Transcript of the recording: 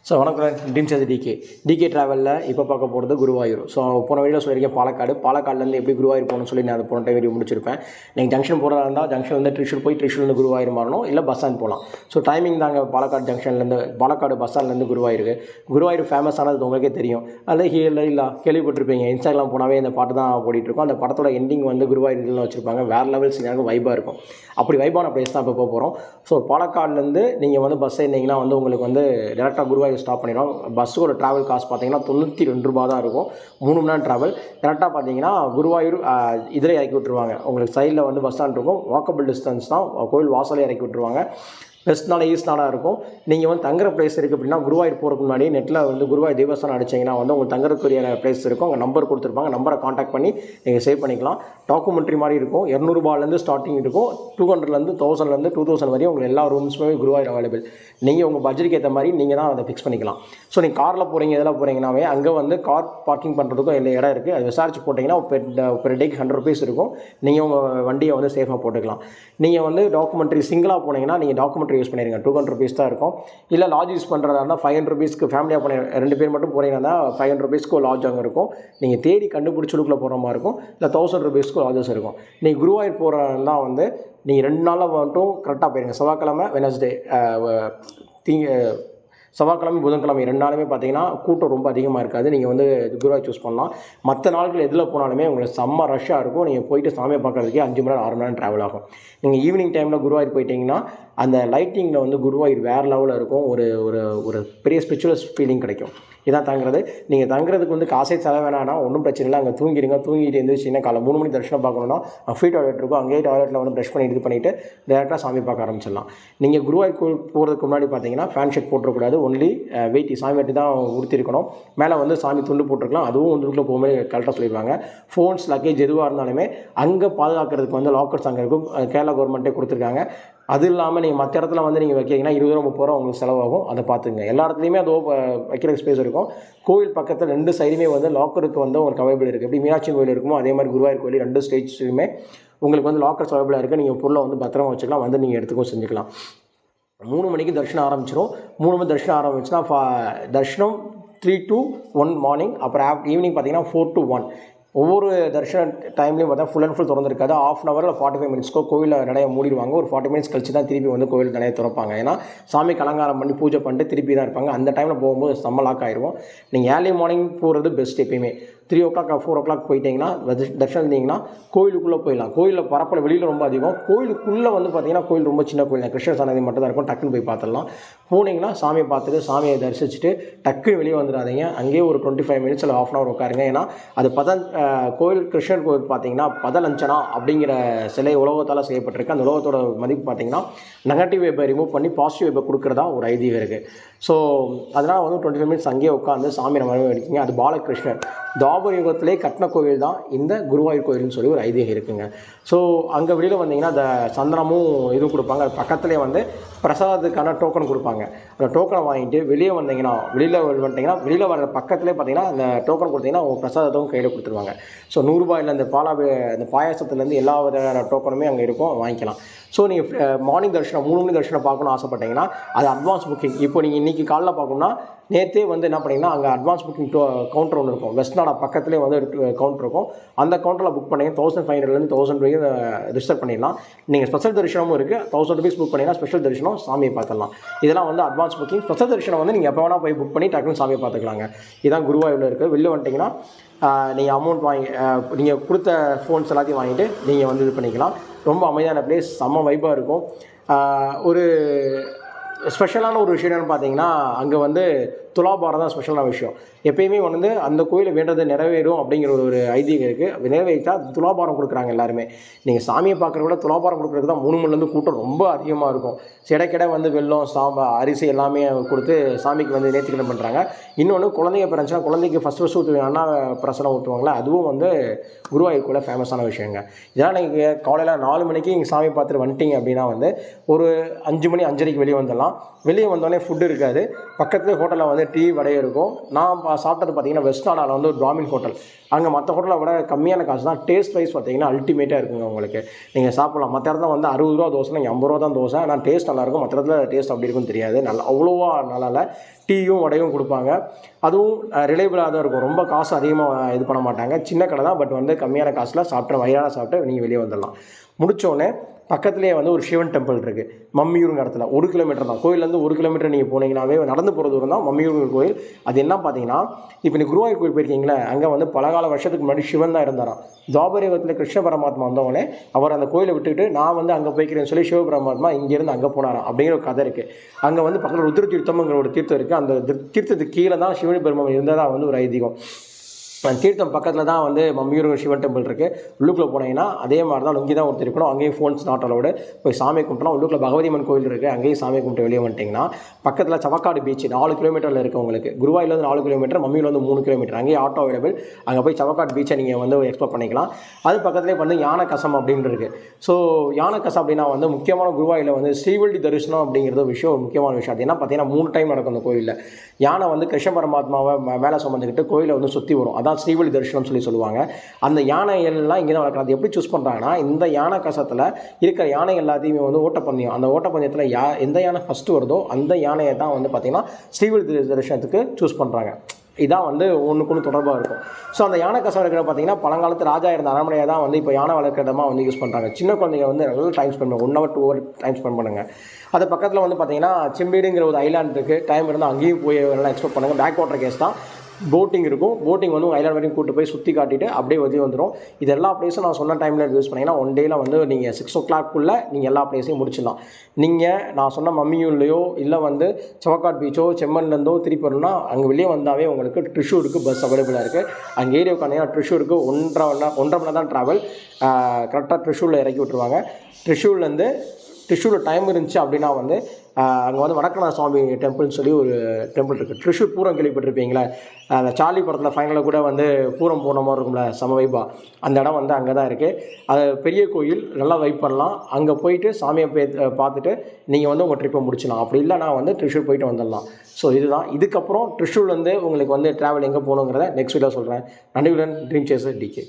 So வணக்கம் dreams அது decay ட்ராவலில் இப்போ பார்க்க போகிறது குருவாயூர். ஸோ போன வீடியோ சொல்லியிருக்கேன் பாலக்காடுலேருந்து எப்படி குருவாயூர் போகணும்னு சொல்லி நான் அதை போன டைம் வீடியோ முடிச்சிருப்பேன். நீங்கள் ஜங்ஷன் போகிறதா இருந்தால் ஜங்ஷன் வந்து ட்ரிஷூர் போய் ட்ரிஷூர்லேருந்து குருவாயூர் மாறணும், இல்லை பஸ் ஸ்டாண்ட் போகலாம். ஸோ டைமிங் தாங்க பாலக்காடு பஸ் ஸ்டாண்ட்லேருந்து குருவாயூர் ஃபேமஸானது உங்களுக்கே தெரியும். அதில் இல்லை கேள்விப்பட்டிருப்பீங்க, இன்ஸ்டாகிராம் போனாவே இந்த பாட்டு தான் ஓடிட்டுருக்கும். அந்த படத்தோட எண்டிங் வந்து குருவாயூர்லாம் வச்சுருப்பாங்க. வேறு லெவல் சீனாக வைபாக இருக்கும். அப்படி வைபான பிளேஸ் தான் இப்போ போக போகிறோம். ஸோ பாலக்காடுலேருந்து நீங்கள் வந்து பஸ் ஏறினீங்கன்னா வந்து உங்களுக்கு வந்து டேரெக்டாக குருவாயூர் ஸ்டாப் பண்ணிடுவோம். பஸ்ஸோட ட்ராவல் காஸ்ட் பார்த்தீங்கன்னா 92 ரூபா தான் இருக்கும். 3 மணி நேரம் ட்ராவல். கரெக்டாக பார்த்தீங்கன்னா குருவாயூர் இதில் இறக்கி விட்டுருவாங்க. உங்களுக்கு சைடில் வந்து பஸ் ஸ்டாண்ட் இருக்கும். வாக்கபிள் டிஸ்டன்ஸ் தான். கோயில் வாசலே இறக்கி விட்டுருவாங்க. வெஸ்ட் நாளாக ஈஸ்ட் நாளாக இருக்கும். நீங்கள் வந்து தங்குற பிளேஸ் இருக்குது அப்படின்னா குருவாயூர் போகிறதுக்கு முன்னாடி நெட்டில் வந்து குருவாயூர் தேவஸ்தானம் அடிச்சிங்கன்னா வந்து உங்களுக்கு தங்குறதுக்குரிய பிளேஸ் இருக்கும். அங்கே நம்பர் கொடுத்துருப்பாங்க. நம்பரை காண்டாக்ட் பண்ணி நீங்கள் சேவ் பண்ணிக்கலாம். டாக்குமெண்ட்ரி மாதிரி இருக்கும். 200 ரூபாயிலேருந்து ஸ்டார்டிங் இருக்கும். 200லேருந்து 1000லேருந்து 2000 வரையும் உங்களுக்கு எல்லா ரூம்ஸுமே குருவாயூர் அவைலபிள். நீங்கள் உங்கள் பட்ஜெட்டுக்கு ஏற்ற மாதிரி நீங்கள் தான் அதை ஃபிக்ஸ் பண்ணிக்கலாம். ஸோ நீங்கள் காரில் போகிறீங்க, எதில் போகிறீங்கன்னாவே அங்கே வந்து கார் பார்க்கிங் பண்ணுறதுக்கும் எல்லா இடம் இருக்குது. அது விசாரிச்சு போட்டிங்கன்னா பெர் டேக்கு 100 ருபீஸ் இருக்கும். நீங்கள் உங்கள் வண்டியை வந்து சேஃபாக போட்டுக்கலாம். நீங்கள் வந்து டாக்குமெண்ட்ரி சிங்கிளாக போனீங்கன்னா நீங்கள் டாக்குமெண்ட்ரி யூஸ் பண்ணிடுங்க. 200 ருபீஸ் தான் இருக்கும். இல்லை லாட்ஜ் யூஸ் பண்ணுறதா இருந்தால் 500 ருபீஸ்க்கு ஃபேமிலியாக போன 2 பேர் மட்டும் போகிறீங்கன்னா 500 ருபீஸ்க்கு ஒரு லாட்ஜ் அங்கே இருக்கும். நீங்கள் தேடி கண்டுபிடிச்சி உள்ளுக்குள்ளே போகிற மாதிரி இருக்கும். இல்லை 1000 ருபீஸ்க்கு லாட்ஜஸ் இருக்கும். நீங்கள் குருவாயூர் போகிறதா வந்து நீங்கள் 2 நாளில் மட்டும் கரெக்டாக போயிருங்க. செவ்வாய்க்கிழமை வெனஸ்டே செவ்வாய்க்கிழமை புதன்கிழமை 2 நாளுமே பார்த்தீங்கன்னா கூட்டம் ரொம்ப அதிகமாக இருக்காது. நீங்கள் வந்து குருவாயூர் சூஸ் பண்ணலாம். மற்ற நாட்கள் எதில் போனாலுமே உங்களுக்கு செம்ம ரஷ்ஷாக இருக்கும். நீங்கள் போயிட்டு சாமியை பார்க்குறதுக்கே 5 மணி நேரம் 6 மணி நேரம் ட்ராவல் ஆகும். நீங்கள் ஈவினிங் டைமில் குருவாயூர் போயிட்டீங்கன்னா அந்த லைட்டிங்கில் வந்து குருவாயூர் வேறு லெவலில் இருக்கும். ஒரு பெரிய ஸ்பிரிச்சுவல் ஃபீலிங் கிடைக்கும். இதான் தங்குறது. நீங்கள் தங்குறதுக்கு வந்து காசே செலவு வேணான்னா ஒன்றும் பிரச்சனை இல்லை. அங்கே தூங்கிட்டு எழுந்திரிச்சிங்கன்னா காலை 3 மணி தரிசனம் பார்க்கணுன்னா ஃப்ரீ டாய்லெட் இருக்கும். அங்கேயே டாய்லெட்டில் வந்து ப்ரஷ் பண்ணி இது பண்ணிவிட்டு டேரெக்டாக சாமி பார்க்க ஆரம்பிச்சிடலாம். நீங்கள் குருவாயூர் போகிறதுக்கு முன்னாடி பார்த்தீங்கன்னா ஃபேன் ஷர்ட் போட்டுறக்கூடாது. ஒன்லி வெயிட்டி சாமி வெட்டி தான் உடுத்திருக்கணும். மேலே வந்து சாமி துண்டு போட்டிருக்கலாம். அதுவும் வந்துக்குள்ளே போகும்போது கரெக்டாக சொல்லிடுவாங்க. ஃபோன்ஸ் லக்கேஜ் எதுவாக இருந்தாலுமே அங்கே பாதுகாக்கிறதுக்கு வந்து லாக்கர்ஸ் அங்கே இருக்கும். கேரளா கவர்மெண்ட்டே கொடுத்துருக்காங்க. அது இல்லாமல் நீங்கள் மற்ற இடத்துல வந்து நீங்கள் வைக்கிறீங்கன்னா 20 ரூபா 30 ரூபா உங்களுக்கு செலவாகும். அதை பார்த்துங்க. எல்லா இடத்துலையுமே அது வைக்கிற ஸ்பேஸ் இருக்கும். கோவில் பக்கத்தில் 2 சைடுமே வந்து லாக்கருக்கு வந்து உங்களுக்கு அவைலபிள் இருக்குது. எப்படி மீனாட்சி கோயில் இருக்குமோ அதே மாதிரி குருவாயூர் கோயில் 2 ஸ்டேஜ்லையுமே உங்களுக்கு வந்து லாக்கர்ஸ் அவைலபிளாக இருக்குது. நீங்கள் பொருளை வந்து பத்திரமா வச்சுக்கலாம். வந்து நீங்கள் எடுத்துக்கவும் செஞ்சுக்கலாம். 3 மணிக்கு தரிசனம் ஆரம்பிச்சிடும். 3 மணி தரிசனம் ஆரம்பிச்சுன்னா தரிசனம் 3 to 1 மார்னிங். அப்புறம் ஈவினிங் பார்த்தீங்கன்னா 4 to 1. ஒவ்வொரு தரிசன டைம்லையும் பார்த்தா ஃபுல் அண்ட் ஃபுல் திறந்துருக்காது. 1/2 hour இல்லை 45 minutes கோயிலில் நிறைய மூடிடுவாங்க. ஒரு 40 minutes கழிச்சு தான் திருப்பி வந்து கோயில் நிறைய திறப்பாங்க. ஏன்னா சாமிக்கு அலங்காரம் பண்ணி பூஜை பண்ணிட்டு திருப்பி தான் இருப்பாங்க. அந்த டைமில் போகும்போது செம்ம லாக் ஆயிடுவோம். நீங்கள் ஏர்லி மார்னிங் போகிறது பெஸ்ட். எப்பயுமே 3 o'clock 4 o'clock போயிட்டீங்கன்னா தர்ஷனம் இருந்தீங்கன்னா கோயிலுக்குள்ளே போயிடலாம். கோயிலில் பரப்பில் வெளியில் ரொம்ப அதிகம். கோயிலுக்குள்ளே வந்து பார்த்தீங்கன்னா கோயில் ரொம்ப சின்ன கோயில் தான். கிருஷ்ண சன்னதி மட்டும் தான் இருக்கும். டக்குன்னு போய் பார்த்துடலாம். போனீங்கன்னா சாமியை பார்த்துட்டு சாமியை தரிசிச்சுட்டு டக்குன்னு வெளியே வந்துடாதீங்க. அங்கேயே ஒரு 25 minutes இல்லை 1/2 hour உட்காருங்க. ஏன்னா அது கோயில் கிருஷ்ணர் கோயில் பார்த்தீங்கன்னா பதலஞ்சனா அப்படிங்கிற சிலை உலோகத்தால் செய்யப்பட்டிருக்கு. அந்த உலோகத்தோட மதிப்பு பார்த்தீங்கன்னா நெகட்டிவ் வைப்பை ரிமூவ் பண்ணி பாசிட்டிவ் வைப்பை கொடுக்குறதா ஒரு ஐதீகம் இருக்குது. ஸோ அதனால் வந்து 25 minutes அங்கேயே உட்காந்து சாமி நம்ம எடுக்கிங்க. அது பாலகிருஷ்ணர் தாபர் யுகத்திலே கட்டின கோவில் தான் இந்த குருவாயூர் கோயில்னு சொல்லி ஒரு ஐதீகம் இருக்குங்க. ஸோ அங்கே வெளியில் வந்தீங்கன்னா அந்த சந்தனமும் இதுவும் கொடுப்பாங்க. அது பக்கத்துலேயே வந்து பிரசாதத்துக்கான டோக்கன் கொடுப்பாங்க. அந்த டோக்கனை வாங்கிட்டு வெளியே வந்துட்டிங்கன்னா வெளியில் வர பக்கத்துலேயே பார்த்தீங்கன்னா அந்த டோக்கன் கொடுத்தீங்கன்னா உங்கள் பிரசாதத்தும் கையில் கொடுத்துருவாங்க. ஸோ 100 ரூபாயில் அந்த பாயாசத்துலேருந்து எல்லா வித டோக்கனுமே அங்கே இருக்கும், வாங்கிக்கலாம். ஸோ நீங்கள் மார்னிங் தரிசனம் 3 மணி தரிசனம் பார்க்கணும்னு ஆசைப்பட்டீங்கன்னா அது அட்வான்ஸ் புக்கிங். இப்போ நீங்கள் இன்றைக்கி காலைல பார்க்கணுன்னா நேற்றே வந்து என்ன பண்ணிங்கன்னா அங்கே அட்வான்ஸ் புக்கிங் கவுண்டர் ஒன்று இருக்கும். வெஸ்ட் நாடா பக்கத்துலேயே வந்து கவுண்டர் இருக்கும். அந்த கவுண்டரில் புக் பண்ணிங்க 1500லேருந்து 1000 ரூபாய்க்கு ரிஜிஸ்டர் பண்ணிடலாம். நீங்கள் ஸ்பெஷல் தரிசனமும் இருக்குது. 1000 ருபீஸ் புக் பண்ணிங்கன்னா ஸ்பெஷல் தரிசனம் சாமியை பார்த்துடலாம். இதெல்லாம் வந்து அட்வான்ஸ் புக்கிங். ஸ்பெஷல் தரிசனம் வந்து நீங்கள் எப்போ வேணால் போய் புக் பண்ணி டக்குன்னு சாமியை பார்த்துக்கலாங்க. இதுதான் குருவாயூரில் இருக்குது. வெளில வந்துட்டிங்கன்னா நீங்கள் அமௌண்ட் வாங்கி நீங்கள் கொடுத்த ஃபோன்ஸ் எல்லாத்தையும் வாங்கிட்டு நீங்கள் வந்து இது பண்ணிக்கலாம். ரொம்ப அமைதியான பிளேஸ், செம்ம வைப்பாக இருக்கும். ஒரு ஸ்பெஷலான ஒரு விஷயம் என்னென்னு பார்த்தீங்கன்னா அங்கே வந்து துலாபாரம் தான் ஸ்பெஷலான விஷயம். எப்பயுமே வந்து அந்த கோயிலை வேண்டது நிறைவேறும் அப்படிங்கிற ஒரு ஐதீகம் இருக்குது. நிறைவேற்றா துலாபாரம் கொடுக்குறாங்க எல்லாருமே. நீங்கள் சாமியை பார்க்குறத விட துலாபாரம் கொடுக்குறது தான் 3 மணிலேருந்து கூட்டம் ரொம்ப அதிகமாக இருக்கும். சிடைக்கிட வந்து வெல்லம் சாம்பார் அரிசி எல்லாமே கொடுத்து சாமிக்கு வந்து நேர்த்திக்கடன் பண்ணுறாங்க. இன்னொன்று குழந்தைங்க பிறந்துச்சுன்னா குழந்தைக்கு ஃபஸ்ட்டு ஊற்றுவாங்க. அண்ணா பிரசனம் ஊற்றுவாங்களே, அதுவும் வந்து குருவாயூர் கோயிலில் ஃபேமஸான விஷயங்க. இதெல்லாம் நீங்கள் காலையில் 4 மணிக்கு நீங்கள் சாமி பார்த்துட்டு வந்துட்டீங்க அப்படின்னா வந்து ஒரு 5 மணி 5:30 வெளியே வந்துடலாம். வெளியே வந்தோடனே ஃபுட்டு இருக்காது. பக்கத்துலேயே ஹோட்டலில் வந்து வந்து டீ வடை இருக்கும். நான் சாப்பிட்டது பார்த்தீங்கன்னா வெஸ்டாடாவில் வந்து ஒரு பிராமின் ஹோட்டல். அங்கே மற்ற ஹோட்டலை விட கம்மியான காசு தான். டேஸ்ட் வைஸ் பார்த்தீங்கன்னா அல்டிமேட்டாக இருக்குங்க உங்களுக்கு. நீங்கள் சாப்பிட்லாம். மற்ற இடத்துல வந்து 60 ரூபா தோசை, நீங்கள் 50 ரூபா தான் தோசை. ஆனால் டேஸ்ட் நல்லாயிருக்கும். மற்ற இடத்துல டேஸ்ட் அப்படி இருக்குன்னு தெரியாது. நல்லா அவ்வளோவா நல்லா இல்லை. டீயும் வடையும் கொடுப்பாங்க. அதுவும் ரிலேபிளாக தான் இருக்கும். ரொம்ப காசு அதிகமாக இது பண்ண மாட்டாங்க. சின்ன கடை தான், பட் வந்து கம்மியான காசில் சாப்பிட்டு வயிறார சாப்பிட்டு நீங்கள் வெளியே வந்துடலாம். முடித்தோடனே பக்கத்துலேயே வந்து ஒரு சிவன் டெம்பிள் இருக்குது, மம்மியூருங்கிற இடத்துல. 1 கிலோமீட்டர் தான். கோயிலேருந்து 1 கிலோமீட்டர் நீங்கள் போனீங்கன்னாவே நடந்து போகிற தூரம் தான் மம்மியூருங்கிற கோயில். அது என்ன பார்த்தீங்கன்னா, இப்போ நீங்கள் குருவாயூர் கோயில் போயிருக்கீங்களே, அங்கே வந்து பலகால வருஷத்துக்கு முன்னாடி சிவன் தான் இருந்தாராம். துவாபர யுகத்தில் கிருஷ்ண பரமாத்மா வந்தவொடனே அவர் அந்த கோயிலை விட்டுட்டு நான் வந்து அங்கே போய்க்கிறேன்னு சொல்லி சிவபரமாத்மா இங்கேருந்து அங்கே போனாராம் அப்படிங்கிற ஒரு கதை இருக்குது. அங்கே வந்து பக்கத்தில் ருத்ர தீர்த்தம்ங்கிற ஒரு தீர்த்தம் இருக்குது. அந்த தீர்த்தத்துக்கு கீழே தான் சிவனி பெருமாள் இருந்ததாக வந்து ஒரு ஐதீகம். தீர்த்தம் பக்கத்தில் தான் வந்து மம்மியூர் சிவன் டெம்பிள் இருக்குது. உள்ளுக்குள்ளே போனீங்கன்னா அதே மாதிரி தான் லுங்கி தான் ஒருத்தர் இருக்கணும். அங்கேயும் ஃபோன்ஸ் நாட் அலோடு. போய் சாமி கும்பிட்டோம். உள்ளுக்குள்ள பகவதி அம்மன் கோயில் இருக்குது, அங்கேயும் சாமி கும்பிட்டு வெளியே வந்துட்டிங்கன்னா பக்கத்தில் சவக்காடு பீச் 4 கிலோமீட்டரில் இருக்குது உங்களுக்கு. குருவாயூர்லேருந்து 4 கிலோமீட்டர், மம்மியூர்லேருந்து 3 கிலோமீட்டர். அங்கேயே ஆட்டோ அவைலபிள். அங்கே போய் சவக்காடு பீச்சை நீங்கள் வந்து எக்ஸ்ப்ளோர் பண்ணிக்கலாம். அது பக்கத்துலேயே வந்து யானை கசம் அப்படின்னு இருக்குது. ஸோ யானை கசம் அப்படின்னா வந்து முக்கியமான குருவாயூரில் வந்து ஸ்ரீவள்ளி தரிசனம் அப்படிங்கிறது ஒரு விஷயம், ஒரு முக்கியமான விஷயம். அது என்ன பார்த்தீங்கன்னா 3 டைம் நடக்கும் அந்த கோயிலில். யானை வந்து கிருஷ்ண பரமாத்மாவை மேலே சுமந்துக்கிட்டு கோயிலை வந்து சுற்றி வரும். அதான் ஸ்ரீவள்ளி தரிசனம் சொல்லுவாங்க. அந்த யானைகள்லாம் இங்கே தான் வளர்க்குறது. எப்படி சூஸ் பண்ணுறாங்கன்னா, இந்த யானை கசத்தில் இருக்கிற யானை எல்லாத்தையுமே வந்து ஓட்டப்பந்தயம், அந்த ஓட்டப்பந்தயத்தில் எந்த யானை ஃபஸ்ட்டு வருதோ அந்த யானையை தான் வந்து பார்த்திங்கன்னா ஸ்ரீவள்ளி தரிசனத்துக்கு சூஸ் பண்ணுறாங்க. இதான் வந்து ஒன்றுக்கு ஒன்று தொடர்பாக இருக்கும். ஸோ அந்த யானை கசம் இருக்கிற பார்த்தீங்கன்னா பழங்காலத்து ராஜா இருந்த அரண்மனையை தான் வந்து இப்போ யானை வளர்க்குற இடமா வந்து யூஸ் பண்ணுறாங்க. சின்ன குழந்தைங்க வந்து நல்லா டைம் ஸ்பெண்ட் பண்ணுங்க, 1 hour 2 hour டைம் ஸ்பெண்ட் பண்ணுங்கள். அது பக்கத்தில் வந்து பார்த்தீங்கன்னா செம்பேடுங்கிற ஒரு ஐலாண்ட் இருக்குது. டைம் இருந்தால் அங்கேயும் போய் நல்லா எக்ஸ்ப்ளோர் பண்ணுங்கள். பேக் வாட்டர் கேஸ் தான். போட்டிங் இருக்கும். போட்டிங் வந்து ஐலாண்ட் வரைக்கும் கூட்டு போய் சுற்றி காட்டிட்டு அப்படியே வெளியே வந்துடும். இது எல்லா பிளேஸும் நான் சொன்ன டைமில் யூஸ் பண்ணிங்கன்னா 1 டேயில் வந்து நீங்கள் 6 o'clock நீங்கள் எல்லா பிளேஸையும் முடிச்சிடலாம். நீங்கள் நான் சொன்ன மம்மியூர்லையோ இல்லை வந்து சவக்காட் பீச்சோ செம்மன்லேருந்தோ திருப்பி வரணும்னா அங்கே வெளியே வந்தாவே உங்களுக்கு ட்ரிஷூருக்கு பஸ் அவைலபிளாக இருக்குது. அங்கே ஏரியாவுக்கு வந்தீங்கன்னா ட்ரிஷூருக்கு 1.5 மணி நேரம் தான் ட்ராவல். கரெக்டாக ட்ரிஷூரில் இறக்கி விட்டுருவாங்க. ட்ரிஷூரில் டைம் இருந்துச்சு அப்படின்னா வந்து அங்கே வந்து வடக்கநாத சுவாமி டெம்பிள்னு சொல்லி ஒரு டெம்பிள் இருக்குது. ட்ரிஷூர் பூரம் கேள்விப்பட்டிருப்பீங்களே, அந்த சார்லி படத்தில் ஃபைனலில் கூட வந்து பூரம் போன மாதிரி இருக்கும்ல, சம வைப்பா. அந்த இடம் வந்து அங்கே தான் இருக்குது. அது பெரிய கோயில், நல்லா வைப் பண்ணலாம். அங்கே போயிட்டு சாமியை பார்த்துட்டு நீங்கள் வந்து உங்கள் ட்ரிப்பை முடிச்சிடலாம். அப்படி இல்லைனா வந்து ட்ரிஷூர் போயிட்டு வந்துடலாம். ஸோ இதுதான். இதுக்கப்புறம் ட்ரிஷூர்லேருந்து உங்களுக்கு வந்து ட்ராவல் எங்கே போகணுங்கிறத நெக்ஸ்ட் வீடியோ சொல்கிறேன். நன்றியுடன் ட்ரீம் சேசர் டிகே.